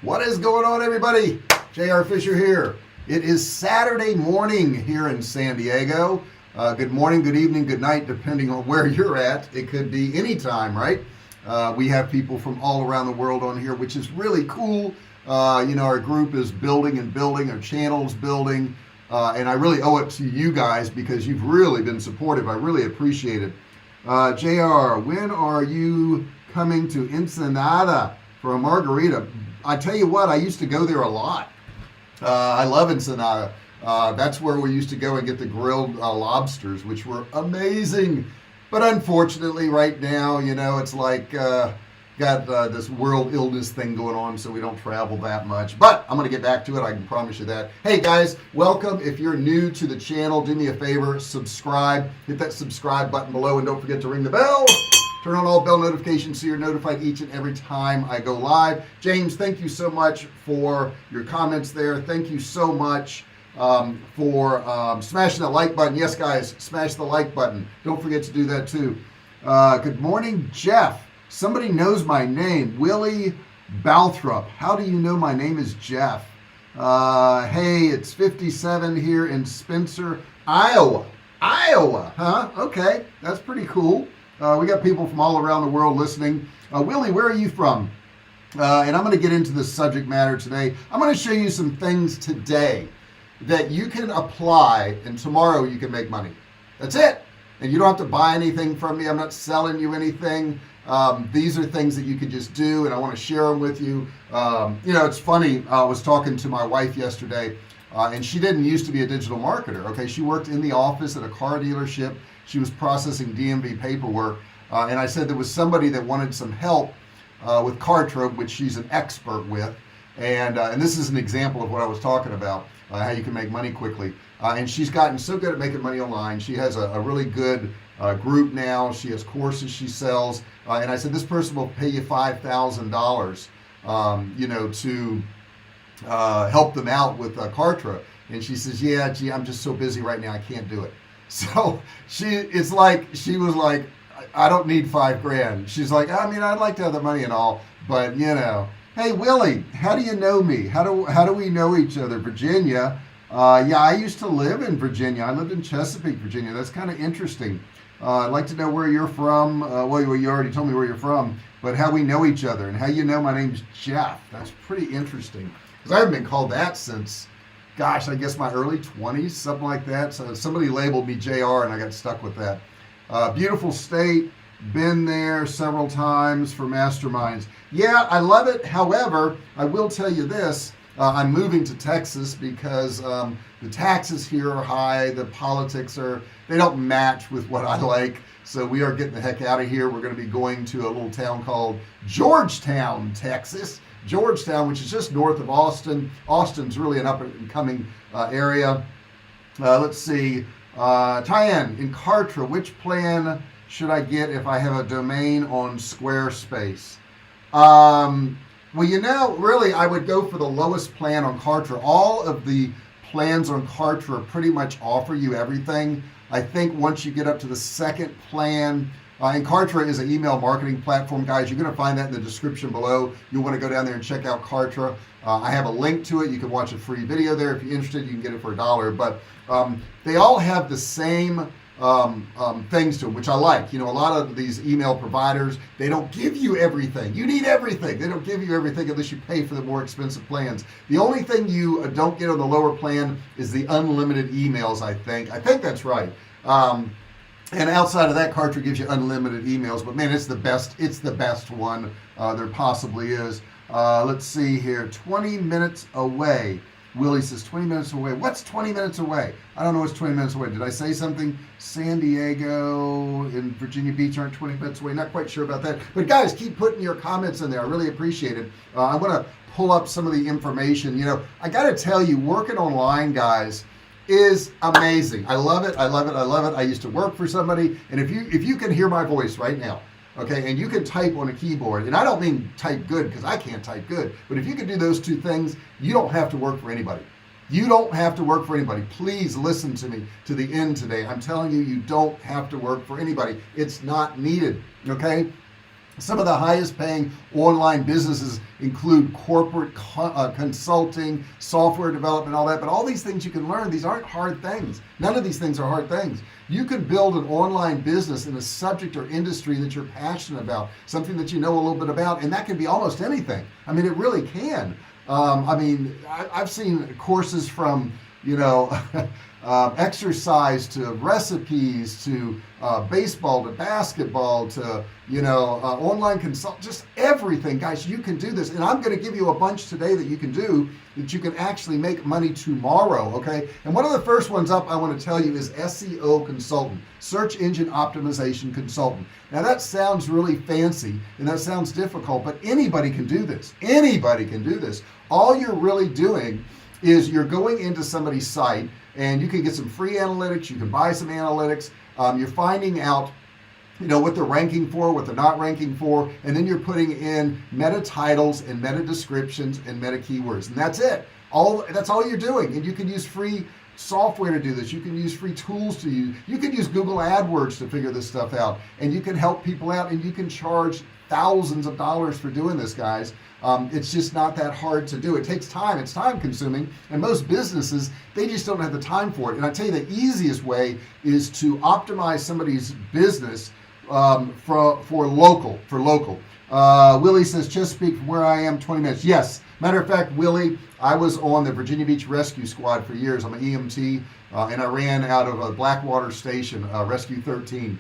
What is going on, everybody? J.R. Fisher here. It is Saturday morning here in San Diego. Good morning, good evening, good night, depending on where you're at. It could be any time, right? We have people from all around the world on here, which is really cool. Our group is building and building, our channel's building, and I really owe it to you guys because you've really been supportive. I really appreciate it. JR, when are you coming to Ensenada for a margarita? I tell you what, I used to go there a lot. I love Ensenada. That's where we used to go and get the grilled lobsters, which were amazing. But unfortunately, right now, it's like got this world illness thing going on, so we don't travel that much. But I'm going to get back to it. I can promise you that. Hey guys, welcome. If you're new to the channel, do me a favor, subscribe. Hit that subscribe button below, and don't forget to ring the bell. Turn on all bell notifications so you're notified each and every time I go live. James, thank you so much for your comments there. Thank you so much for smashing that like button. Yes, guys, smash the like button. Don't forget to do that too. Good morning, Jeff. Somebody knows my name, Willie Balthrop. How do you know my name is Jeff? Hey, it's 57 here in Spencer, Iowa. Iowa, huh? Okay, that's pretty cool. We got people from all around the world listening. Willie, where are you from? And I'm going to get into the subject matter today. I'm going to show you some things today that you can apply, and tomorrow you can make money. That's it. And you don't have to buy anything from me. I'm not selling you anything. These are things that you can just do, and I want to share them with you. It's funny. I was talking to my wife yesterday, and she didn't used to be a digital marketer. Okay, she worked in the office at a car dealership. She was processing DMV paperwork, and I said there was somebody that wanted some help with Kartra, which she's an expert with, and this is an example of what I was talking about, how you can make money quickly. And she's gotten so good at making money online. She has a really good group now. She has courses she sells, and I said this person will pay you $5,000, to help them out with Kartra. And she says, yeah, gee, I'm just so busy right now, I can't do it. So she was like, I don't need $5,000. She's like, I mean, I'd like to have the money and all, but hey Willie, how do you know me? How do we know each other? Virginia. Yeah, I used to live in Virginia. I lived in Chesapeake, Virginia. That's kind of interesting. I'd like to know where you're from. Well, you already told me where you're from, but how we know each other and how you know my name's Jeff. That's pretty interesting because I haven't been called that since, gosh, I guess my early 20s, something like that. So somebody labeled me JR and I got stuck with that. Beautiful state, been there several times for masterminds. Yeah, I love it. However, I will tell you this, I'm moving to Texas because the taxes here are high, the politics they don't match with what I like. So we are getting the heck out of here. We're going to be going to a little town called Georgetown, Texas. Georgetown, which is just north of Austin. Austin's really an up-and-coming area. Let's see. Tyann, in Kartra, which plan should I get if I have a domain on Squarespace? Well, really, I would go for the lowest plan on Kartra. All of the plans on Kartra pretty much offer you everything. I think once you get up to the second plan, and Kartra is an email marketing platform, guys. You're going to find that in the description below. You'll want to go down there and check out Kartra. I have a link to it. You can watch a free video there. If you're interested, you can get it for $1. But they all have the same things to them, which I like. A lot of these email providers, they don't give you everything. You need everything. They don't give you everything unless you pay for the more expensive plans. The only thing you don't get on the lower plan is the unlimited emails, I think. I think that's right. And outside of that, Kartra gives you unlimited emails, but man, it's the best one there possibly is. Let's see here, 20 minutes away. Willie says 20 minutes away. What's 20 minutes away? I don't know what's 20 minutes away. Did I say something? San Diego and Virginia Beach aren't 20 minutes away. Not quite sure about that. But guys, keep putting your comments in there. I really appreciate it. I want to pull up some of the information. I got to tell you, working online, guys, is amazing. I love it. I love it. I love it. I used to work for somebody, and if you can hear my voice right now, okay, and you can type on a keyboard, and I don't mean type good because I can't type good, but if you can do those two things, you don't have to work for anybody. You don't have to work for anybody. Please listen to me to the end today. I'm telling you, you don't have to work for anybody. It's not needed, okay? Some of the highest paying online businesses include corporate consulting, software development, all that. But all these things you can learn, these aren't hard things. None of these things are hard things. You can build an online business in a subject or industry that you're passionate about, something that you know a little bit about, and that can be almost anything. I mean, it really can. I've seen courses from, exercise to recipes to baseball to basketball to online consult, just everything. Guys, you can do this, and I'm going to give you a bunch today that you can do that you can actually make money tomorrow. Okay, and one of the first ones up I want to tell you is SEO consultant, search engine optimization consultant. Now that sounds really fancy and that sounds difficult, but anybody can do this. Anybody can do this. All you're really doing is you're going into somebody's site, and you can get some free analytics, you can buy some analytics, you're finding out what they're ranking for, what they're not ranking for, and then you're putting in meta titles and meta descriptions and meta keywords, and that's it. That's all you're doing. And you can use free software to do this. You can use free tools to use. You can use Google AdWords to figure this stuff out, and you can help people out, and you can charge thousands of dollars for doing this, guys. It's just not that hard to do. It takes time. It's time consuming, and most businesses, they just don't have the time for it. And I tell you, the easiest way is to optimize somebody's business for local. Willie says, Chesapeake from where I am, 20 minutes. Yes. Matter of fact, Willie, I was on the Virginia Beach Rescue Squad for years. I'm an EMT, and I ran out of a Blackwater Station, Rescue 13.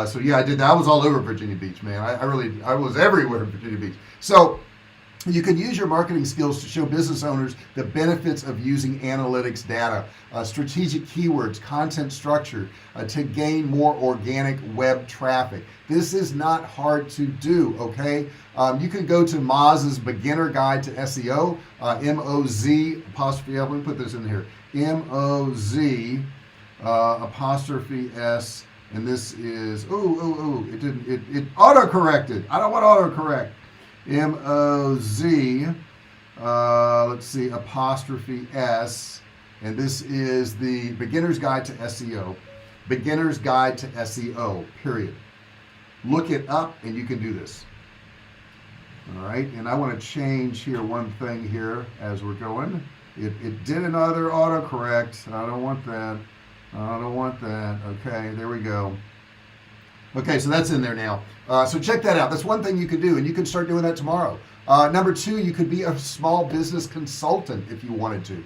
So yeah, I did that. I was all over Virginia Beach, man. I was everywhere in Virginia Beach. So you can use your marketing skills to show business owners the benefits of using analytics data, strategic keywords, content structure to gain more organic web traffic. This is not hard to do, okay? You can go to Moz's Beginner Guide to SEO, M-O-Z apostrophe, let me put this in here, M-O-Z apostrophe S, and this is, it auto-corrected. I don't want autocorrect. M-O-Z, let's see, apostrophe S, and this is the Beginner's Guide to SEO. Beginner's Guide to SEO, period. Look it up and you can do this. All right, and I want to change here one thing here as we're going. It did another autocorrect. I don't want that. I don't want that. Okay, there we go. Okay, so that's in there now. So check that out. That's one thing you can do, and you can start doing that tomorrow. Number two, you could be a small business consultant if you wanted to.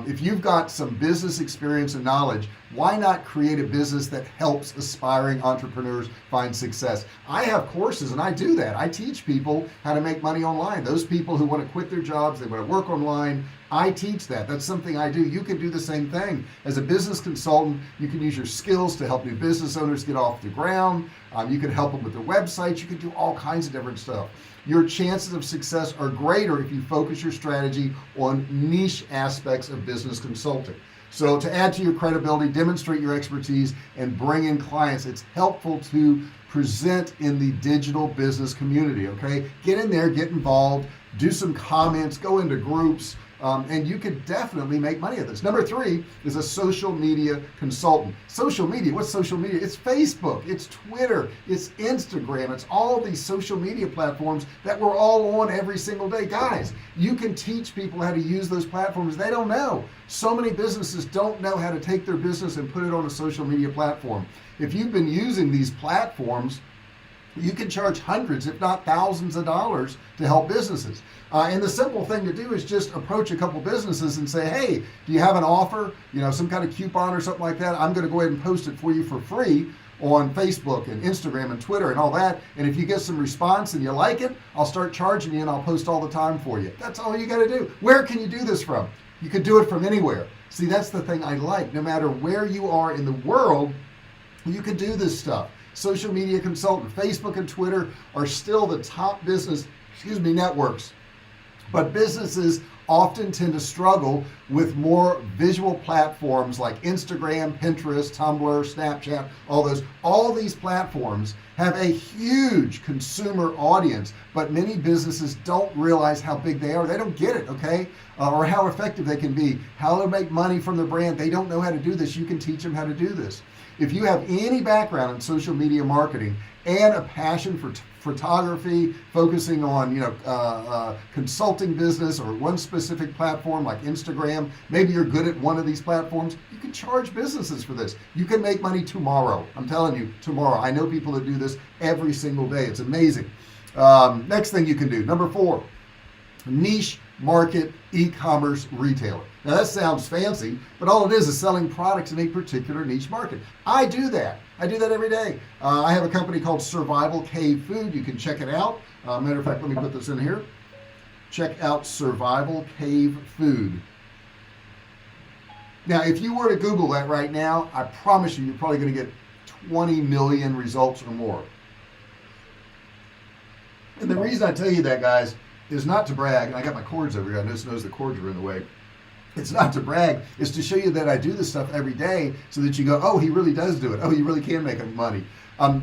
If you've got some business experience and knowledge, why not create a business that helps aspiring entrepreneurs find success? I have courses, and I do that. I teach people how to make money online. Those people who want to quit their jobs, they want to work online, I teach that. That's something I do. You can do the same thing. As a business consultant, you can use your skills to help new business owners get off the ground. You can help them with their websites. You can do all kinds of different stuff. Your chances of success are greater if you focus your strategy on niche aspects of business consulting. So to add to your credibility, demonstrate your expertise, and bring in clients, it's helpful to present in the digital business community, okay? Get in there, get involved, do some comments, go into groups, and you could definitely make money at this. Number three is a social media consultant. Social media, what's social media? It's Facebook, it's Twitter, it's Instagram, it's all these social media platforms that we're all on every single day. Guys, you can teach people how to use those platforms. They don't know. So many businesses don't know how to take their business and put it on a social media platform. If you've been using these platforms, you can charge hundreds, if not thousands of dollars to help businesses. And the simple thing to do is just approach a couple businesses and say, hey, do you have an offer? Some kind of coupon or something like that. I'm going to go ahead and post it for you for free on Facebook and Instagram and Twitter and all that. And if you get some response and you like it, I'll start charging you and I'll post all the time for you. That's all you got to do. Where can you do this from? You could do it from anywhere. See, that's the thing I like. No matter where you are in the world, you can do this stuff. Social media consultant, Facebook and Twitter are still the top business, networks. But businesses often tend to struggle with more visual platforms like Instagram, Pinterest, Tumblr, Snapchat, all these platforms. have a huge consumer audience, but many businesses don't realize how big they are. They don't get it, okay? Or how effective they can be, how to make money from their brand. They don't know how to do this. You can teach them how to do this. If you have any background in social media marketing and a passion for photography, focusing on consulting business or one specific platform like Instagram, maybe you're good at one of these platforms, you can charge businesses for this. You can make money tomorrow. I'm telling you, tomorrow. I know people that do this every single day. It's amazing. Next thing you can do, number 4, niche market e-commerce retailer. Now that sounds fancy, but all it is selling products in a particular niche market. I do that every day. I have a company called Survivalcave Food. You can check it out. Matter of fact, let me put this in here. Check out Survivalcave Food. Now if you were to Google that right now, I promise you're probably going to get 20 million results or more. And the reason I tell you that, guys, is not to brag. And I got my cords over here. I just noticed the cords are in the way. It's not to brag. It's to show you that I do this stuff every day so that you go, oh, he really does do it. Oh, you really can make money.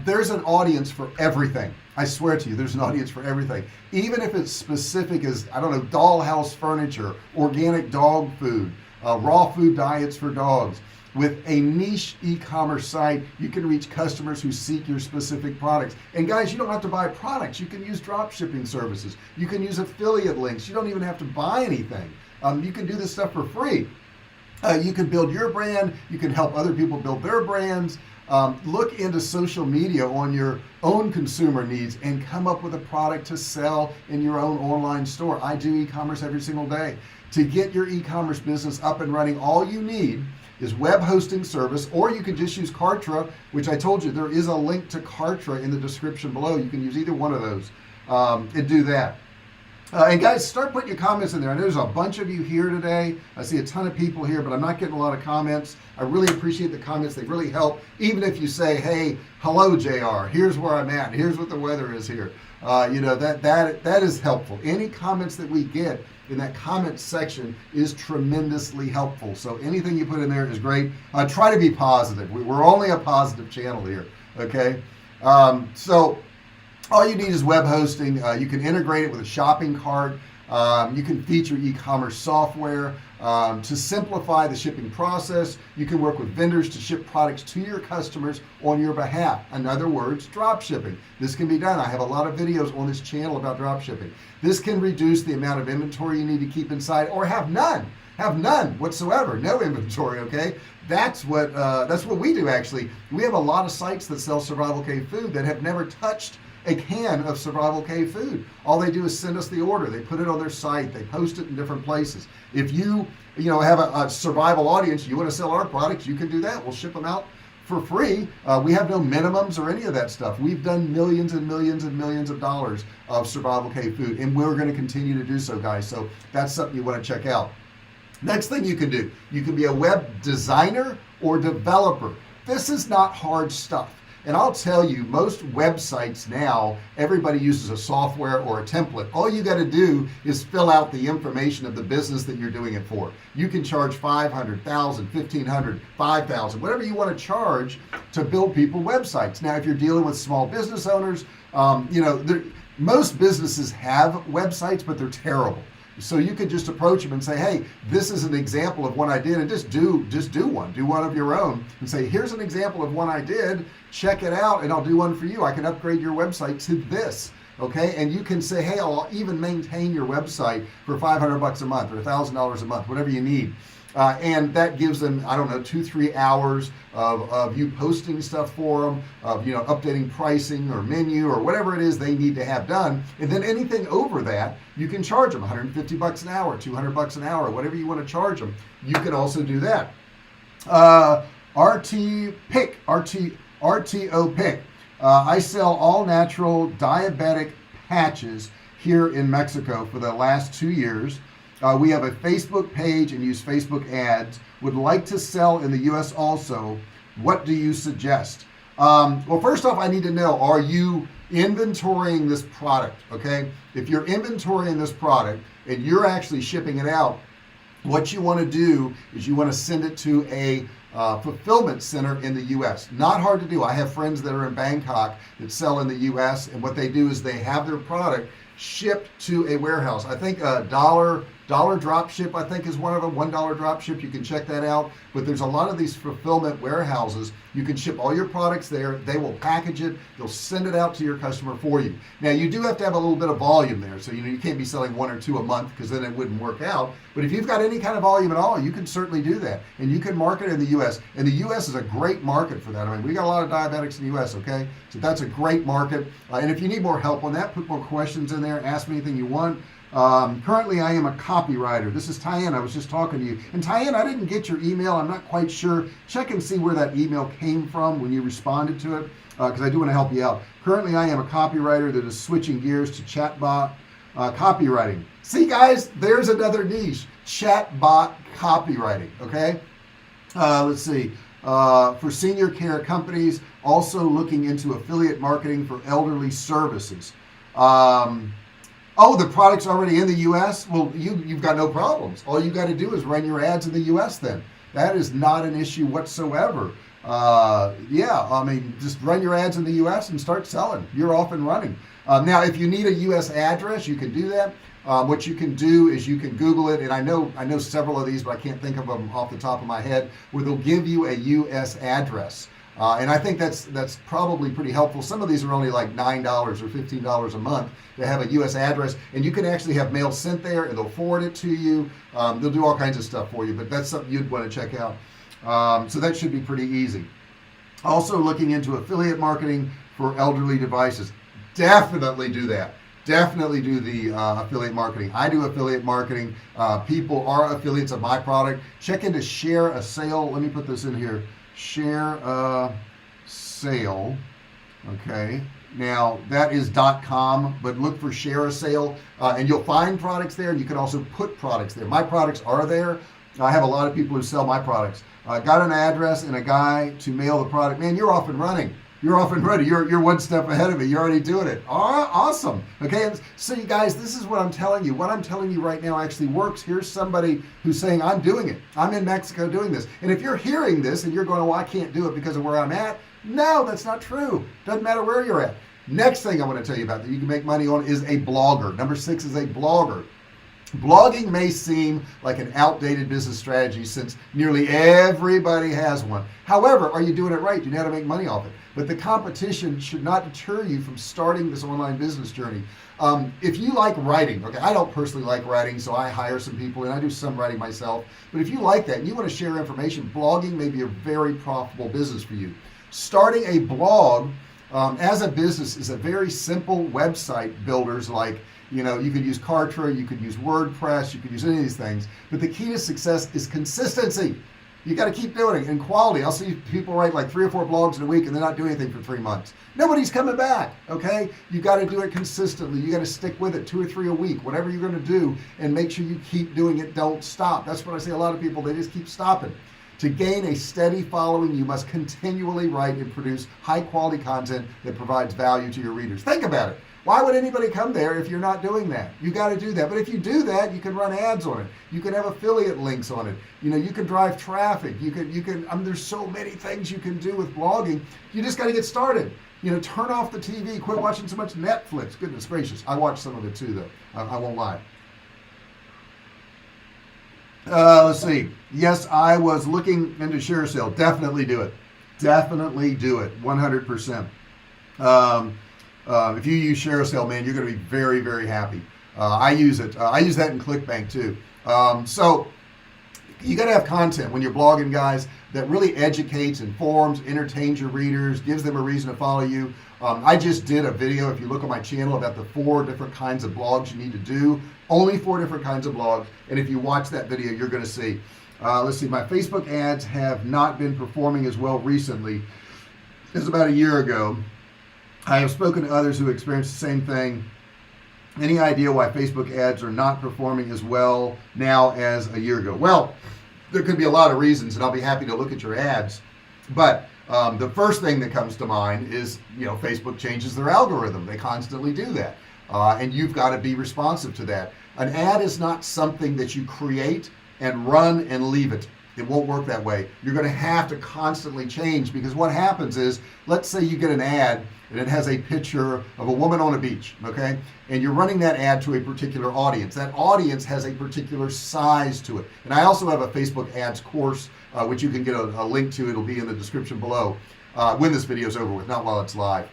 There's an audience for everything. I swear to you, there's an audience for everything. Even if it's specific as, I don't know, dollhouse furniture, organic dog food, raw food diets for dogs. With a niche e-commerce site, you can reach customers who seek your specific products. And guys, you don't have to buy products. You can use drop shipping services. You can use affiliate links. You don't even have to buy anything. You can do this stuff for free. You can build your brand. You can help other people build their brands. Look into social media on your own consumer needs and come up with a product to sell in your own online store. I do e-commerce every single day. To get your e-commerce business up and running, all you need is web hosting service, or you can just use Kartra, which I told you there is a link to Kartra in the description below. You can use either one of those and do that. And guys, start putting your comments in there. I know there's a bunch of you here today. I see a ton of people here, but I'm not getting a lot of comments. I really appreciate the comments. They really help. Even if you say, hey, hello, JR, here's where I'm at. Here's what the weather is here. That is helpful. Any comments that we get in that comment section is tremendously helpful. So anything you put in there is great. Try to be positive. We're only a positive channel here. Okay. So all you need is web hosting. You can integrate it with a shopping cart. You can feature e-commerce software to simplify the shipping process. You can work with vendors to ship products to your customers on your behalf. In other words, drop shipping. This can be done. I have a lot of videos on this channel about drop shipping. This can reduce the amount of inventory you need to keep inside, or have none whatsoever, no inventory. Okay, that's what we do. Actually, we have a lot of sites that sell Survivalcave food that have never touched a can of Survivalcave food. All they do is send us the order. They put it on their site. They post it in different places. If you have a survival audience, you want to sell our products, you can do that. We'll ship them out for free. We have no minimums or any of that stuff. We've done millions and millions and millions of dollars of Survivalcave food, and we're going to continue to do so, guys. So that's something you want to check out. Next thing you can do, you can be a web designer or developer. This is not hard stuff. And I'll tell you, most websites now, everybody uses a software or a template. All you got to do is fill out the information of the business that you're doing it for. You can charge $500, $1,000, $1,500, $5,000, whatever you want to charge to build people websites. Now, if you're dealing with small business owners, most businesses have websites, but they're terrible. So you could just approach them and say, hey, this is an example of one I did, and just do one of your own and say, here's an example of one I did, check it out, and I'll do one for you. I can upgrade your website to this. Okay, and you can say, hey, I'll even maintain your website for $500 a month or $1,000 a month, whatever you need. And that gives them, I don't know, 2-3 hours of you posting stuff for them, of updating pricing or menu or whatever it is they need to have done. And then anything over that, you can charge them $150 an hour, $200 an hour, whatever you want to charge them. You can also do that. RTO Pick. I sell all natural diabetic patches here in Mexico for the last 2 years. We have a Facebook page and use Facebook ads. Would like to sell in the US also. What do you suggest? Well, first off, I need to know, are you inventorying this product? Okay, if you're inventorying this product and you're actually shipping it out, what you want to do is you want to send it to a fulfillment center in the US. Not hard to do. I have friends that are in Bangkok that sell in the US, and what they do is they have their product shipped to a warehouse. I think dollar drop ship, I think, is one of them. $1 drop ship, you can check that out. But there's a lot of these fulfillment warehouses. You can ship all your products there. They will package it. They'll send it out to your customer for you. Now, you do have to have a little bit of volume there, so you can't be selling 1 or 2 a month, because then it wouldn't work out. But if you've got any kind of volume at all, you can certainly do that, and you can market in the US. And the US is a great market for that. I mean, we got a lot of diabetics in the US, okay? So that's a great market. And if you need more help on that, put more questions in there, ask me anything you want. Currently I am a copywriter. This is Tyann. I was just talking to you, and Tyann, I didn't get your email. I'm not quite sure. Check and see where that email came from when you responded to it, because I do want to help you out. Currently I am a copywriter that is switching gears to chatbot copywriting. See, guys, there's another niche, chatbot copywriting. Okay, let's see. For senior care companies, also looking into affiliate marketing for elderly services. Oh, the product's already in the US? Well, you've got no problems. All you got to do is run your ads in the US then. That is not an issue whatsoever. Yeah, I mean, just run your ads in the US and start selling. You're off and running. Now, if you need a US address, you can do that. What you can do is you can Google it, and I know several of these, but I can't think of them off the top of my head, where they'll give you a US address. And I think that's probably pretty helpful. Some of these are only like $9 or $15 a month to have a US address, and you can actually have mail sent there, and they'll forward it to you. They'll do all kinds of stuff for you, but that's something you'd want to check out. So that should be pretty easy. Also looking into affiliate marketing for elderly devices. Definitely do that. Definitely do the affiliate marketing. I do affiliate marketing. People are affiliates of my product. Check into Share a Sale. Let me put this in here. Share a Sale. Okay, now that is .com, but look for Share a Sale, and you'll find products there, and you can also put products there. My products are there. I have a lot of people who sell my products. Got an address and a guy to mail the product. Man, you're off and running. You're off and running. You're one step ahead of me. You're already doing it. Awesome. Okay, so you guys, this is what I'm telling you. What I'm telling you right now actually works. Here's somebody who's saying, I'm doing it. I'm in Mexico doing this. And if you're hearing this and you're going, well, I can't do it because of where I'm at. No, that's not true. Doesn't matter where you're at. Next thing I want to tell you about that you can make money on is a blogger. Number 6 is a blogger. Blogging may seem like an outdated business strategy since nearly everybody has one. However, are you doing it right? Do you know how to make money off it? But the competition should not deter you from starting this online business journey. If you like writing, okay, I don't personally like writing, so I hire some people and I do some writing myself. But if you like that and you want to share information, blogging may be a very profitable business for you. Starting a blog as a business is a very simple website builders like, you could use Kartra, you could use WordPress, you could use any of these things. But the key to success is consistency. You got to keep doing it, and quality. I'll see people write like 3 or 4 blogs in a week and they're not doing anything for 3 months. Nobody's coming back, okay? You got to do it consistently. You got to stick with it 2 or 3 a week, whatever you're going to do, and make sure you keep doing it. Don't stop. That's what I say. A lot of people, they just keep stopping. To gain a steady following, you must continually write and produce high quality content that provides value to your readers. Think about it. Why would anybody come there if you're not doing that? You got to do that. But if you do that, you can run ads on it. You can have affiliate links on it. You can drive traffic. You can. There's so many things you can do with blogging. You just got to get started. Turn off the TV. Quit watching so much Netflix. Goodness gracious, I watch some of it too, though. I won't lie. Let's see. Yes, I was looking into Share a Sale. Definitely do it. Definitely do it. 100%. If you use Share a Sale, man, you're going to be very, very happy. I use it. I use that in ClickBank too. So you got to have content when you're blogging, guys, that really educates, informs, entertains your readers, gives them a reason to follow you. I just did a video, if you look on my channel, about the 4 different kinds of blogs you need to do. Only 4 different kinds of blogs. And if you watch that video, you're going to see. Let's see, my Facebook ads have not been performing as well recently as about a year ago. I have spoken to others who experienced the same thing. Any idea why Facebook ads are not performing as well now as a year ago? Well, there could be a lot of reasons, and I'll be happy to look at your ads. But the first thing that comes to mind is, Facebook changes their algorithm. They constantly do that. And you've got to be responsive to that. An ad is not something that you create. and run and leave it. It won't work that way. You're going to have to constantly change, because what happens is, let's say you get an ad and it has a picture of a woman on a beach, okay? And you're running that ad to a particular audience. That audience has a particular size to it. And I also have a Facebook ads course, which you can get a link to. It'll be in the description below when this video is over with, not while it's live.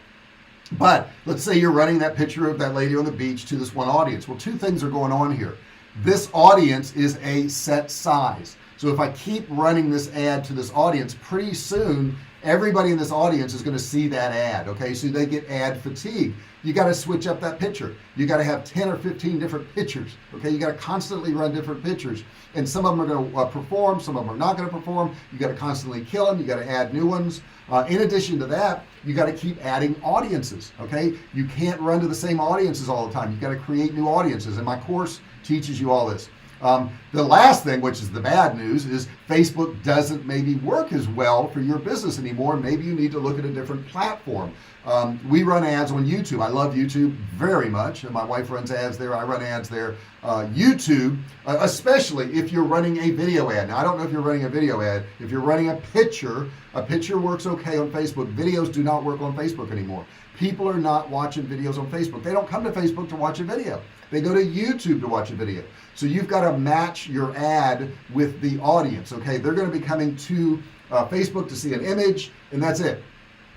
But let's say you're running that picture of that lady on the beach to this one audience. Well, two things are going on here. This audience is a set size. So if I keep running this ad to this audience, pretty soon everybody in this audience is going to see that ad, okay? So they get ad fatigue. You got to switch up that picture. You got to have 10 or 15 different pictures, okay? You got to constantly run different pictures, and some of them are going to perform, some of them are not going to perform. You got to constantly kill them. You got to add new ones. In addition to that, you got to keep adding audiences, okay? You can't run to the same audiences all the time. You got to create new audiences, and my course teaches you all this. The last thing, which is the bad news, is Facebook doesn't maybe work as well for your business anymore. Maybe you need to look at a different platform. We run ads on YouTube. I love YouTube very much, and my wife runs ads there. I run ads there. YouTube, especially if you're running a video ad. Now, I don't know if you're running a video ad. If you're running a picture works okay on Facebook. Videos do not work on Facebook anymore. People are not watching videos on Facebook. They don't come to Facebook to watch a video. They go to YouTube to watch a video. So you've got to match your ad with the audience, okay? They're going to be coming to Facebook to see an image, and that's it.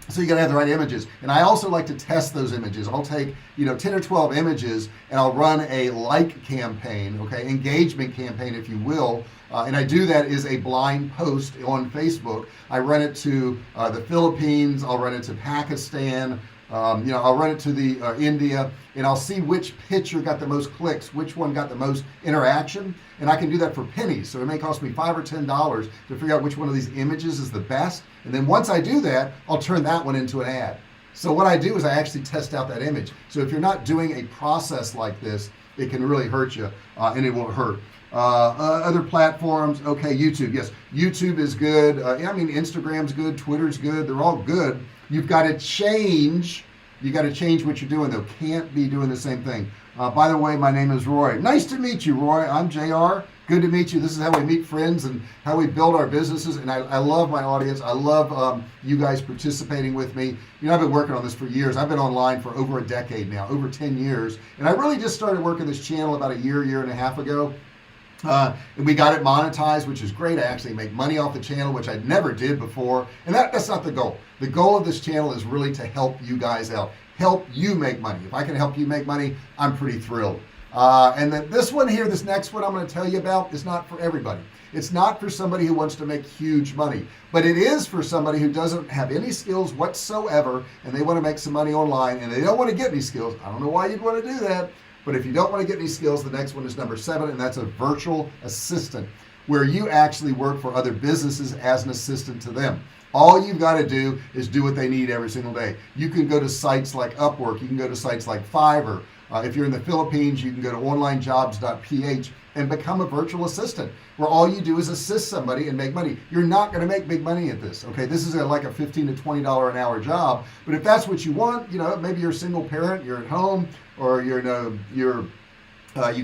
So you got to have the right images. And I also like to test those images. I'll take 10 or 12 images, and I'll run a like campaign, okay, engagement campaign, if you will. And I do that as a blind post on Facebook. I run it to the Philippines. I'll run it to Pakistan. I'll run it to the India, and I'll see which picture got the most clicks, which one got the most interaction, and I can do that for pennies. So it may cost me $5 or $10 to figure out which one of these images is the best. And then once I do that, I'll turn that one into an ad. So what I do is I actually test out that image. So if you're not doing a process like this, it can really hurt you, and it won't hurt. Other platforms, okay, YouTube, yes, YouTube is good. Instagram's good, Twitter's good. They're all good. You've got to change. You got to change what you're doing, though. Can't be doing the same thing. By the way, my name is Roy. Nice to meet you, Roy. I'm JR. Good to meet you. This is how we meet friends and how we build our businesses. And I love my audience. I love you guys participating with me. I've been working on this for years. I've been online for over a decade now, over 10 years. And I really just started working this channel about a year and a half ago. And we got it monetized, which is great. I actually make money off the channel, which I never did before. And that's not the goal. The goal of this channel is really to help you guys out, help you make money. If I can help you make money, I'm pretty thrilled. And then this one here, this next one I'm going to tell you about, is not for everybody. It's not for somebody who wants to make huge money, but it is for somebody who doesn't have any skills whatsoever, and they want to make some money online, and they don't want to get any skills. I don't know why you'd want to do that. But if you don't want to get any skills, the next one is number 7, and that's a virtual assistant, where you actually work for other businesses as an assistant to them. All you've got to do is do what they need every single day. You can go to sites like Upwork. You can go to sites like Fiverr. If you're in the Philippines, you can go to onlinejobs.ph and become a virtual assistant, where all you do is assist somebody and make money. You're not going to make big money at this, okay? This is like a $15 to $20 an hour job, but if that's what you want, maybe you're a single parent, you're at home, or you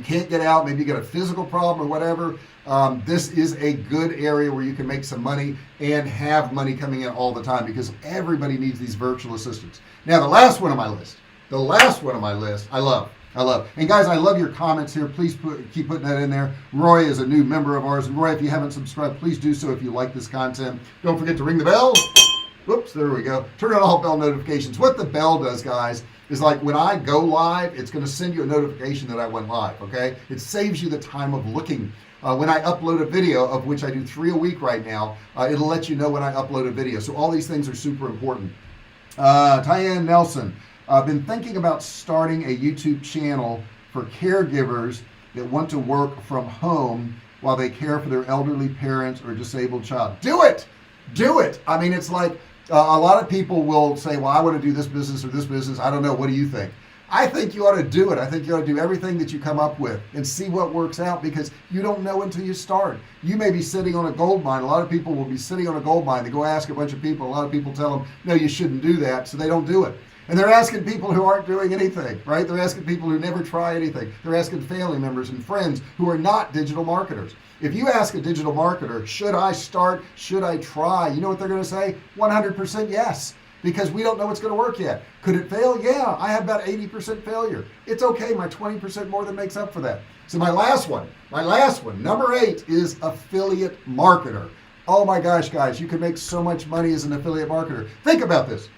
can't get out, maybe you got a physical problem or whatever. This is a good area where you can make some money and have money coming in all the time, because everybody needs these virtual assistants. Now, the last one on my list, I love. And guys, I love your comments here. Please keep putting that in there. Roy is a new member of ours. And Roy, if you haven't subscribed, please do so if you like this content. Don't forget to ring the bell. Whoops, there we go. Turn on all bell notifications. What the bell does, guys, is like when I go live, it's going to send you a notification that I went live, okay? It saves you the time of looking. When I upload a video, of which I do 3 a week right now, it'll let you know when I upload a video. So all these things are super important. Tyann Nelson. I've been thinking about starting a YouTube channel for caregivers that want to work from home while they care for their elderly parents or disabled child. Do it! Do it! I mean, it's like a lot of people will say, well, I want to do this business or this business. I don't know. What do you think? I think you ought to do it. I think you ought to do everything that you come up with and see what works out, because you don't know until you start. You may be sitting on a gold mine. A lot of people will be sitting on a gold mine. They go ask a bunch of people. A lot of people tell them, no, you shouldn't do that, so they don't do it. And they're asking people who aren't doing anything, right? They're asking people who never try anything. They're asking family members and friends who are not digital marketers. If you ask a digital marketer, should I start? Should I try? You know what they're going to say? 100% yes. Because we don't know what's going to work yet. Could it fail? Yeah, I have about 80% failure. It's okay, my 20% more than makes up for that. So my last one, number 8 is affiliate marketer. Oh my gosh, guys, you can make so much money as an affiliate marketer. Think about this.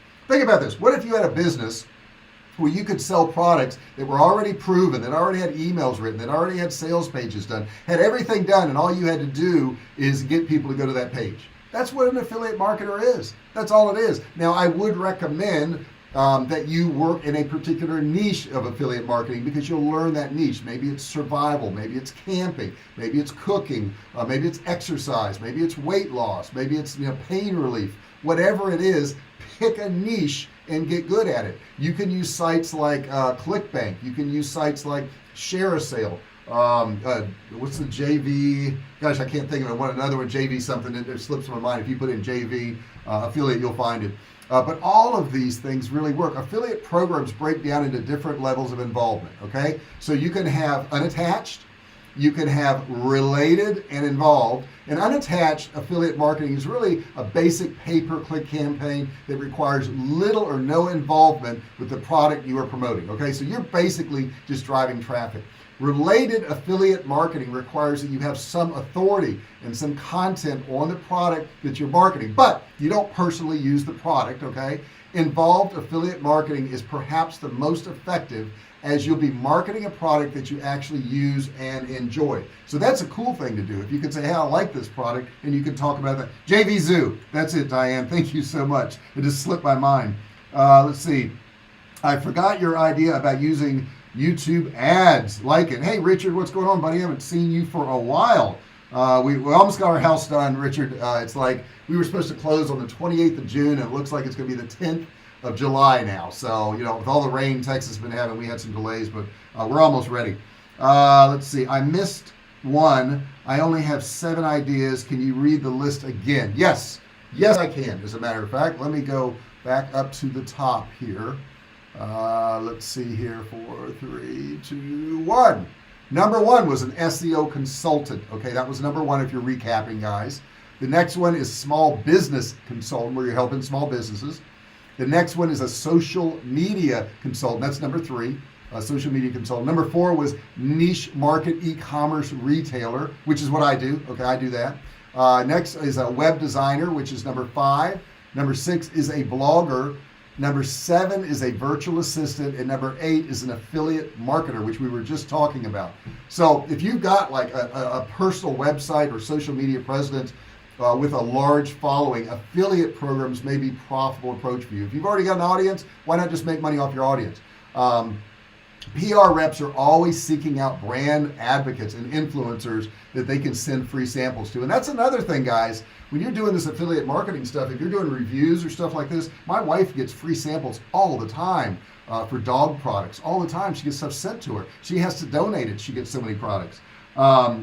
What if you had a business where you could sell products that were already proven, that already had emails written, that already had sales pages done, had everything done, and all you had to do is get people to go to that page? That's what an affiliate marketer is. That's all it is. Now, I would recommend that you work in a particular niche of affiliate marketing, because you'll learn that niche. Maybe it's survival, maybe it's camping, maybe it's cooking, maybe it's exercise, maybe it's weight loss, maybe it's pain relief. Whatever it is, pick a niche and get good at it. You can use sites like ClickBank. You can use sites like Share a Sale. What's the JV? Gosh, I can't think of it. Another one, JV something, it slips my mind. If you put in JV affiliate, you'll find it. But all of these things really work. Affiliate programs break down into different levels of involvement. Okay, so you can have unattached, you can have related and involved. And unattached affiliate marketing is really a basic pay-per-click campaign that requires little or no involvement with the product you are promoting. Okay, so you're basically just driving traffic. Related affiliate marketing requires that you have some authority and some content on the product that you're marketing, but you don't personally use the product. Okay, involved affiliate marketing is perhaps the most effective, as you'll be marketing a product that you actually use and enjoy. So that's a cool thing to do. If you can say, hey, I like this product, and you can talk about that. JV Zoo, that's it, Diane, thank you so much. It just slipped my mind. Let's see, I forgot your idea about using YouTube ads. Like it. Hey, Richard, what's going on, buddy? I haven't seen you for a while. We almost got our house done, Richard. It's like we were supposed to close on the 28th of June, and it looks like it's going to be the 10th of July now. So, with all the rain Texas has been having, we had some delays, but we're almost ready. Let's see. I missed one. I only have 7 ideas. Can you read the list again? Yes, I can. As a matter of fact, let me go back up to the top here. Let's see here. 4, 3, 2, 1. Number 1 was an SEO consultant. Okay, that was number 1 if you're recapping, guys. The next one is small business consultant, where you're helping small businesses. The next one is a social media consultant. That's number 3, a social media consultant. Number 4 was niche market e-commerce retailer, which is what I do. Okay, I do that. Next is a web designer, which is number 5. Number 6 is a blogger. Number 7 is a virtual assistant, and number 8 is an affiliate marketer, which we were just talking about. So if you've got like a personal website or social media presence with a large following, affiliate programs may be a profitable approach for you. If you've already got an audience, why not just make money off your audience? PR reps are always seeking out brand advocates and influencers that they can send free samples to. And that's another thing, guys. When you're doing this affiliate marketing stuff, if you're doing reviews or stuff like this, my wife gets free samples all the time for dog products. All the time she gets stuff sent to her. She has to donate it. She gets so many products.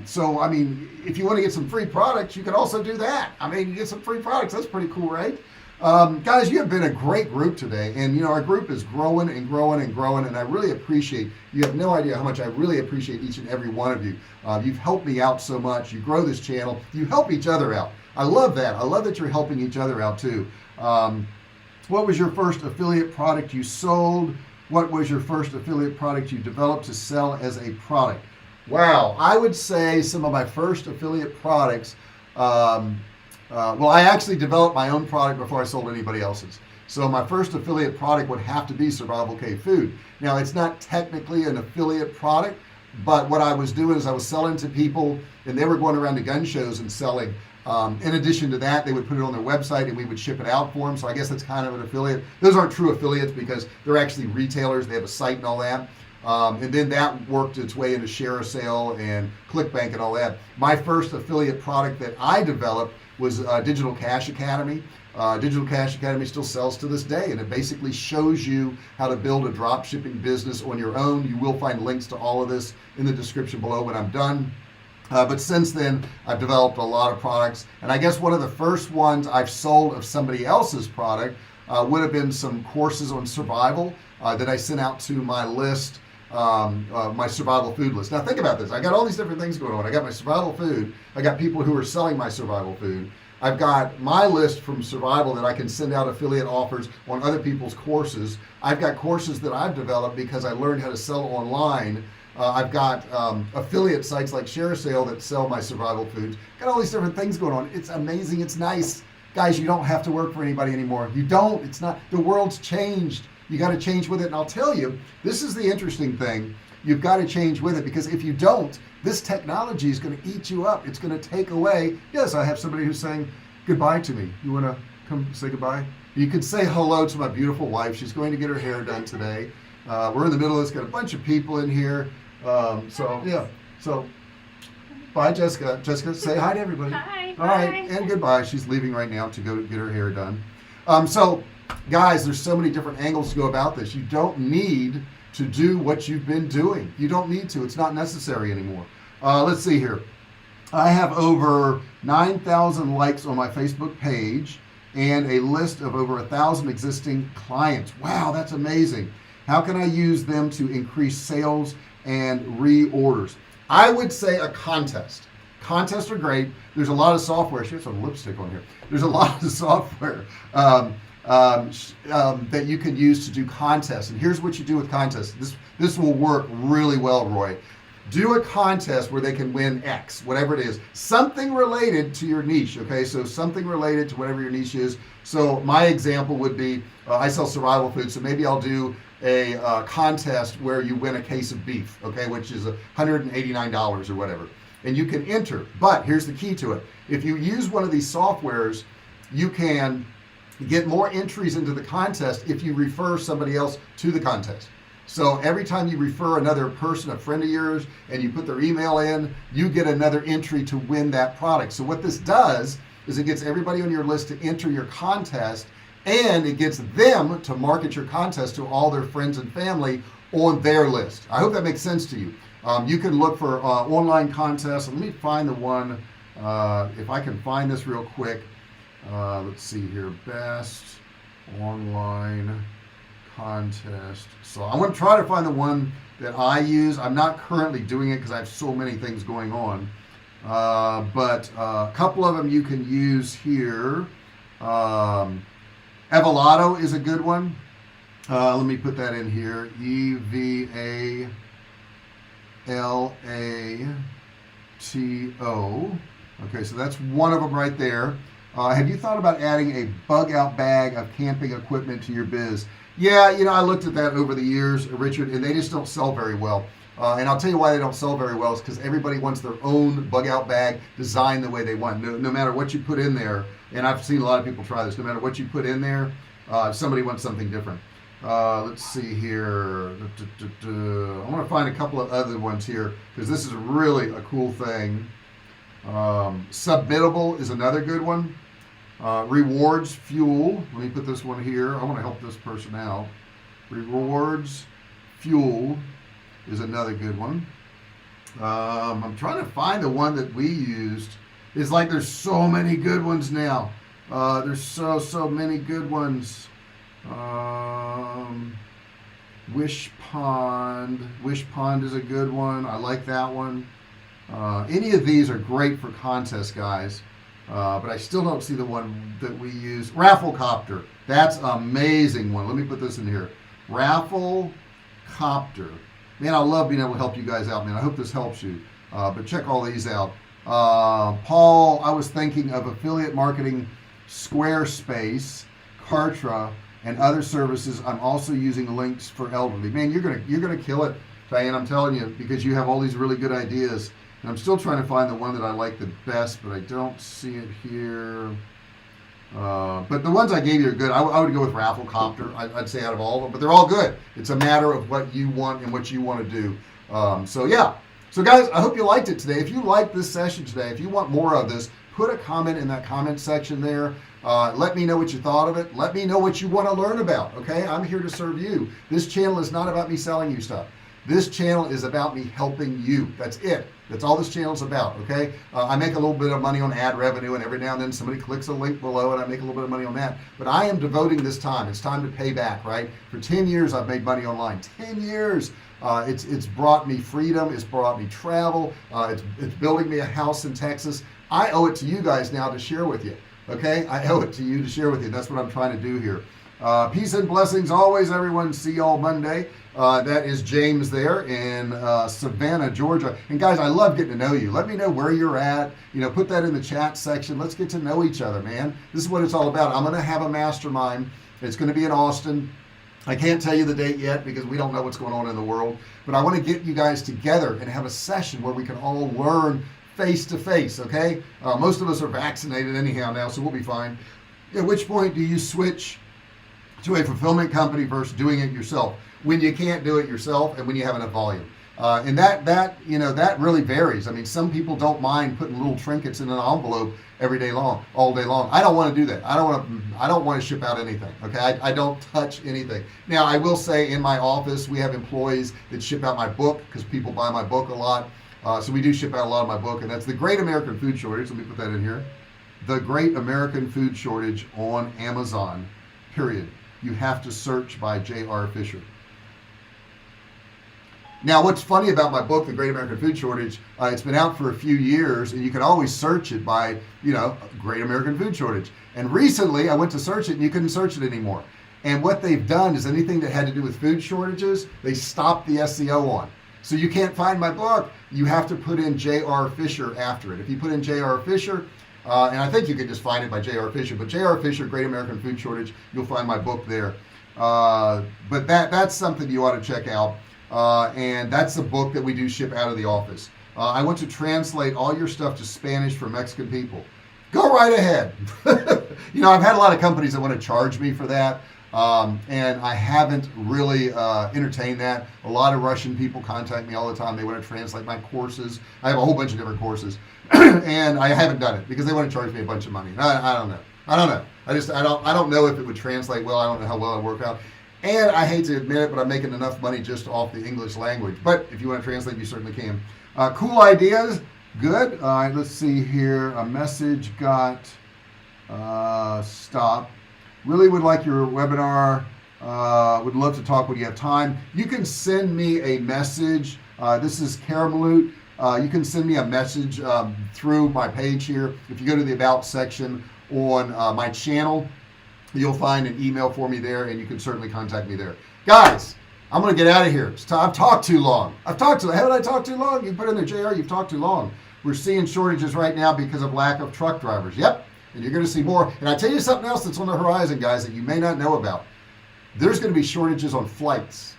So, I mean, if you want to get some free products, you can also do that. I mean, you get some free products. That's pretty cool, right? Guys, you have been a great group today, and our group is growing and growing and growing, and I really appreciate, you have no idea how much I really appreciate each and every one of you. You've helped me out so much. You grow this channel. You help each other out. I love that. I love that you're helping each other out too. What was your first affiliate product you sold? What was your first affiliate product you developed to sell as a product? Wow, I would say some of my first affiliate products, well, I actually developed my own product before I sold anybody else's. So my first affiliate product would have to be Survivalcave food. Now, it's not technically an affiliate product, but what I was doing is I was selling to people, and they were going around to gun shows and selling. In addition to that, they would put it on their website and we would ship it out for them. So I guess that's kind of an affiliate. Those aren't true affiliates because they're actually retailers. They have a site and all that. And then that worked its way into Share a Sale and ClickBank and all that. My first affiliate product that I developed was Digital Cash Academy. Digital Cash Academy still sells to this day, and it basically shows you how to build a drop shipping business on your own. You will find links to all of this in the description below when I'm done. But since then, I've developed a lot of products, and I guess one of the first ones I've sold of somebody else's product would have been some courses on survival that I sent out to my list, my survival food list. Now think about this. I got all these different things going on. I got my survival food. I got people who are selling my survival food. I've got my list from survival that I can send out affiliate offers on other people's courses. I've got courses that I've developed because I learned how to sell online. I've got affiliate sites like ShareSale that sell my survival foods. Got all these different things going on. It's amazing. It's nice. Guys, you don't have to work for anybody anymore. You don't. It's not. The world's changed. You got to change with it. And I'll tell you, this is the interesting thing. You've got to change with it, because if you don't, this technology is going to eat you up. It's going to take away. Yes, I have somebody who's saying goodbye to me. You want to come say goodbye? You could say hello to my beautiful wife. She's going to get her hair done today. We're in the middle of this. Got a bunch of people in here. So yeah. So bye, Jessica. Jessica, say hi to everybody. Hi. All right, and goodbye. She's leaving right now to go get her hair done. So guys, there's so many different angles to go about this. You don't need to do what you've been doing. You don't need to. It's not necessary anymore. Let's see here. I have over 9,000 likes on my Facebook page and a list of over 1,000 existing clients. Wow, that's amazing. How can I use them to increase sales and reorders? I would say a contest. Contests are great. There's a lot of software. She has some lipstick on here. There's a lot of software that you can use to do contests. And here's what you do with contests. This will work really well, Roy. Do a contest where they can win X, whatever it is, something related to your niche. Okay, so something related to whatever your niche is. So my example would be I sell survival food, so maybe I'll do a contest where you win a case of beef, okay, which is $189 or whatever, and you can enter. But here's the key to it: if you use one of these softwares, you can get more entries into the contest if you refer somebody else to the contest. So every time you refer another person, a friend of yours, and you put their email in, you get another entry to win that product. So what this does is it gets everybody on your list to enter your contest, and it gets them to market your contest to all their friends and family on their list. I hope that makes sense to you. You can look for online contests. Let me find the one, if I can find this real quick. Let's see here, best online contest. So I want to try to find the one that I use. I'm not currently doing it because I have so many things going on, but a couple of them you can use here. Evalato is a good one. Let me put that in here. EVALATO. Okay, so that's one of them right there. Have you thought about adding a bug out bag of camping equipment to your biz? Yeah, you know, I looked at that over the years, Richard, and they just don't sell very well. And I'll tell you why they don't sell very well is because everybody wants their own bug out bag designed the way they want. No matter what you put in there, and I've seen a lot of people try this, no matter what you put in there, somebody wants something different. Let's see here. I want to find a couple of other ones here because this is really a cool thing. Submittable is another good one. Rewards Fuel. Let me put this one here. I want to help this person out. Rewards Fuel is another good one. I'm trying to find the one that we used. It's like there's so many good ones now. There's so many good ones. Wish Pond is a good one. I like that one. Any of these are great for contests, guys. But I still don't see the one that we use. Rafflecopter. That's an amazing one. Let me put this in here. Rafflecopter. Man, I love being able to help you guys out, man. I hope this helps you. But check all these out. Paul, I was thinking of affiliate marketing, Squarespace, Kartra, and other services. I'm also using links for elderly. Man, you're gonna kill it, Diane. I'm telling you, because you have all these really good ideas. And I'm still trying to find the one that I like the best, but I don't see it here. But the ones I gave you are good. I would go with Rafflecopter. I'd say out of all of them, but they're all good. It's a matter of what you want and what you want to do. So yeah. So guys, I hope you liked it today. If you liked this session today, if you want more of this, put a comment in that comment section there. Let me know what you thought of it. Let me know what you want to learn about. Okay, I'm here to serve you. This channel is not about me selling you stuff. This channel is about me helping you. That's it. That's all this channel is about. Okay. I make a little bit of money on ad revenue, and every now and then somebody clicks a link below and I make a little bit of money on that, but I am devoting this time. It's time to pay back, right? For 10 years I've made money online. 10 years. It's brought me freedom. It's brought me travel. It's building me a house in Texas. I owe it to you guys now to share with you. Okay, I owe it to you to share with you. That's what I'm trying to do here. Peace and blessings always, everyone. See y'all Monday. That is James there in Savannah, Georgia. And guys, I love getting to know you. Let me know where you're at. You know, put that in the chat section. Let's get to know each other, man. This is what it's all about. I'm going to have a mastermind. It's going to be in Austin. I can't tell you the date yet because we don't know what's going on in the world, but I want to get you guys together and have a session where we can all learn face to face. Okay, most of us are vaccinated anyhow now, so we'll be fine. At which point do you switch to a fulfillment company versus doing it yourself when you can't do it yourself and when you have enough volume? And that you know, that really varies. I mean, some people don't mind putting little trinkets in an envelope every day long, all day long. I don't want to do that. I don't want to ship out anything. Okay, I don't touch anything. Now I will say, in my office we have employees that ship out my book because people buy my book a lot. So we do ship out a lot of my book, and that's The Great American Food Shortage. Let me put that in here. The Great American Food Shortage on Amazon, period. You have to search by J.R. Fisher. Now, what's funny about my book, The Great American Food Shortage, it's been out for a few years, and you can always search it by, you know, Great American Food Shortage. And recently, I went to search it, and you couldn't search it anymore. And what they've done is anything that had to do with food shortages, they stopped the SEO on. So you can't find my book. You have to put in J.R. Fisher after it. If you put in J.R. Fisher, and I think you could just find it by J.R. Fisher, but J.R. Fisher, Great American Food Shortage, you'll find my book there. But that's something you ought to check out. And that's the book that we do ship out of the office. I want to translate all your stuff to Spanish for Mexican people. Go right ahead. You know, I've had a lot of companies that want to charge me for that. And I haven't really entertained that. A lot of Russian people contact me all the time. They want to translate my courses. I have a whole bunch of different courses and I haven't done it because they want to charge me a bunch of money. I don't know. I don't know if it would translate well. I don't know how well it work out. And I hate to admit it, but I'm making enough money just off the English language. But if you want to translate, you certainly can. Cool ideas. Good. Let's see here. A message got stopped. Really would like your webinar. Would love to talk when you have time. You can send me a message. This is Caramelut. You can send me a message through my page here. If you go to the About section on my channel, you'll find an email for me there, and you can certainly contact me there. Guys, I'm going to get out of here. I've talked too long. Haven't I talked too long? You put in there, JR, you've talked too long. We're seeing shortages right now because of lack of truck drivers. Yep. And you're going to see more. And I tell you something else that's on the horizon, guys, that you may not know about. There's going to be shortages on flights.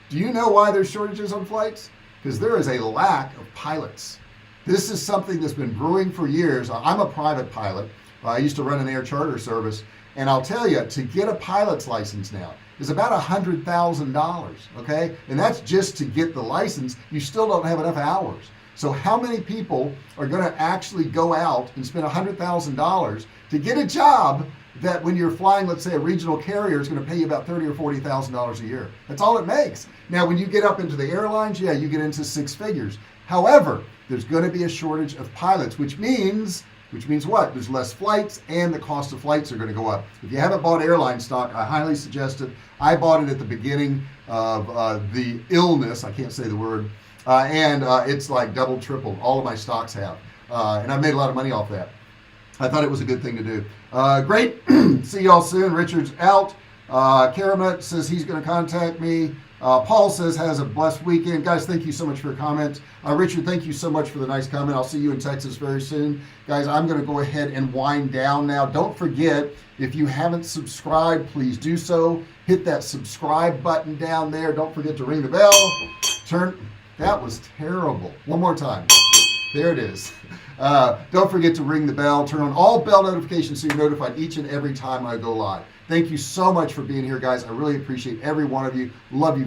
Do you know why there's shortages on flights? Because there is a lack of pilots. This is something that's been brewing for years. I'm a private pilot. I used to run an air charter service. And I'll tell you, to get a pilot's license now is about $100,000. Okay. And that's just to get the license. You still don't have enough hours. So how many people are going to actually go out and spend $100,000 to get a job that when you're flying, let's say a regional carrier, is going to pay you about $30,000 or $40,000 a year? That's all it makes. Now, when you get up into the airlines, yeah, you get into six figures. However, there's going to be a shortage of pilots, which means what? There's less flights, and the cost of flights are going to go up. If you haven't bought airline stock, I highly suggest it. I bought it at the beginning of the illness. I can't say the word. And it's like double, triple. All of my stocks have. And I've made a lot of money off that. I thought it was a good thing to do. Great. See y'all soon. Richard's out. Karamat says he's going to contact me. Paul says has a blessed weekend. Guys, thank you so much for your comments. Richard, thank you so much for the nice comment. I'll see you in Texas very soon. Guys, I'm going to go ahead and wind down now. Don't forget, if you haven't subscribed, please do so. Hit that subscribe button down there. Don't forget to ring the bell. That was terrible. One more time. There it is. Don't forget to ring the bell. Turn on all bell notifications so you're notified each and every time I go live. Thank you so much for being here, guys. I really appreciate every one of you. Love you very much.